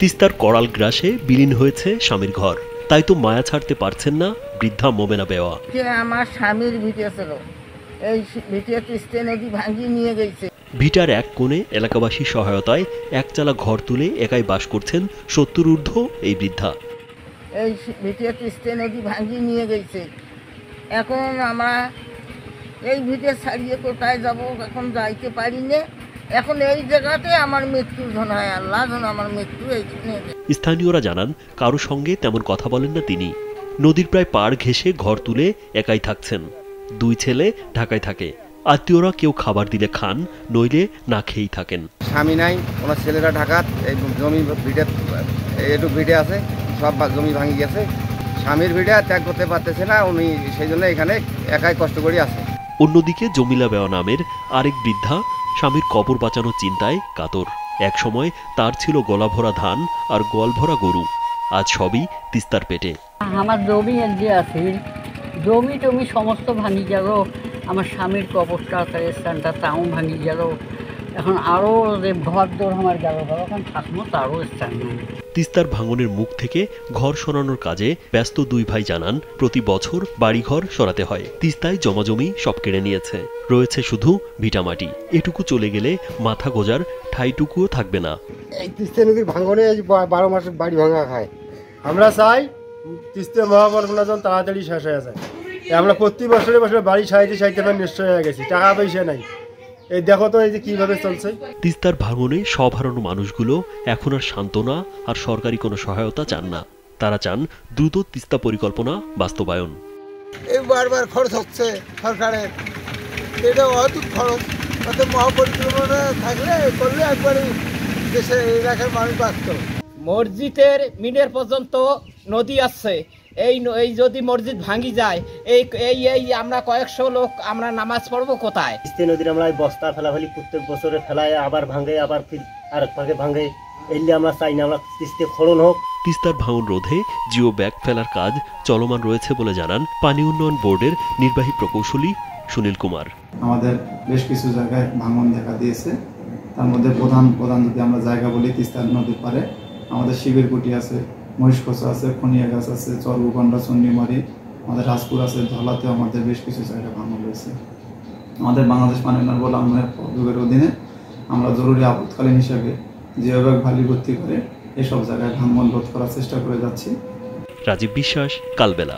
তিস্তার করাল গ্রাসে বিলীন হয়েছে স্বামীর ঘর, তাই তো মায়া ছাড়তে পারছেন না বৃদ্ধা মোমেনা বেওয়া। আমার স্বামীর ভিটে ছিল, এই ভিটে তিস্তা নদী ভাঙিয়ে নিয়ে গেছে। ভিটার এক কোণে এলাকাবাসীর সহায়তায় একচালা ঘর তুলে একাই বাস করছেন 70 ঊর্ধ্ব এই বৃদ্ধা। এই ভিটে তিস্তা নদী ভাঙিয়ে নিয়ে গেছে, এখন আমরা এই ভিটে ছাড়িয়ে কোথায় যাব, এখন যাইতে পারি না। এখন এই জায়গাতে আমার মৃত্যু ধন হয়, আল্লাহ যেন আমার মৃত্যু এইখানে। স্থানীয়রা জানান কারো সঙ্গে তেমন কথা বলেন না তিনি। নদীর প্রায় পাড় ঘেঁষে ঘর তুলে একাই থাকছেন। 2 ছেলে ঢাকায় থাকে, আত্মীয়রা কেউ খাবার দিলে খান, নইলে না খেয়েই থাকেন। স্বামী নাই, ওনার ছেলেরা ঢাকাত, এই জমি ভিটে একটু ভিটে আছে, সব জমি ভাঙি গেছে। স্বামীর ভিটে ত্যাগ করতে পারতেছে না উনি, সেই জন্য এখানে একাই কষ্ট করে আছে। অন্যদিকে জমিলা বেওয়া নামের আরেক বৃদ্ধা স্বামীর কবর বাঁচানোর চিন্তায় কাতর। এক সময় তার ছিল গলা ভরা ধান আর গোয়াল ভরা গরু, আজ সবই তিস্তার পেটে। আমার জমি যে আছে, জমি টমি সমস্ত ভাঙি গেল, আমার স্বামীর কবরটা স্থানটা তাও ভাঙি গেল, এখন আরও যে ঘর দৌড় আমার গেল, এখন থাকবো তারও স্থান নেই। তিস্তার ভাঙনের মুখ থেকে ঘর সরানোর কাজে ব্যস্ত 2 ভাই জানান প্রতি বছর বাড়িঘর সরাতে হয়। তিস্তায় জমাজমি সব কেড়ে নিয়েছে, রয়েছে শুধু ভিটামাটি। এটুকু চলে গেলে মাথা গোজার ঠাইটুকুও থাকবে না। এই তিস্তা নদীর ভাঙনে 12 মাস বাড়ি ভাঙা খায়। আমরা চাই তিস্তা মহাবন্যা যেন তাড়াতাড়ি শেষ হয়ে যায়। আমরা প্রতি বছরে বাড়ি সাইতে নিশ্চয় হয়ে গেছি, টাকা পয়সা নাই। এই দেখো তো এই যে কিভাবে চলছে। তিস্তার ভাঙনে সব হারানো মানুষগুলো এখন আর সান্ত্বনা আর সরকারি কোনো সহায়তা চান না। তারা চান দ্রুত তিস্তা পরিকল্পনা বাস্তবায়ন। এই বারবার খরচ হচ্ছে সরকারের, এটা অধিক খরচ, তাতে মহাপরিকল্পনা থাকলে করলে একবারে দেশের এলাকার মানুষ বাঁচত। মসজিদের মিনের পর্যন্ত নদী আসছে, এই যদি মসজিদ ভাঙি যায়, এই আমরা কয়েকশো লোক আমরা নামাজ পড়বো কোথায়? তিস্তা নদীর আমরা বস্তা ফেলাফেলি প্রত্যেক বছরে ফেলায়, আবার ভাঙে, আবার ফির আরেক ভাগে ভাঙে। এলে আমরা চাই না আমরা তিস্তা খনন হোক। তিস্তার ভাঙন রোধে জিও ব্যাগ ফেলার কাজ চলমান রয়েছে বলে জানান পানি উন্নয়ন বোর্ডের নির্বাহী প্রকৌশলী সুনীল কুমার। আমাদের বেশ কিছু জায়গায় ভাঙন দেখা দিয়েছে, তার মধ্যে প্রধান যদি আমরা জায়গা বলি, তিস্তা নদীর পারে আমাদের শিবিরকুটি আছে, মহিষকোচা আছে, খনিয়াগাছ আছে, চরগুগন্ডা, চন্ডিমারি, আমাদের রাজপুর আছে, ধলাতেও আমাদের বেশ কিছু জায়গায় ভাঙন রয়েছে। আমাদের বাংলাদেশ পানি উন্নয়ন বোর্ড বিভাগের অধীনে আমরা জরুরি আপৎকালীন হিসাবে জিও ব্যাগ ভালি ভর্তি করে এসব জায়গায় ভাঙন রোধ করার চেষ্টা করে যাচ্ছি। রাজীব বিশ্বাস, কালবেলা।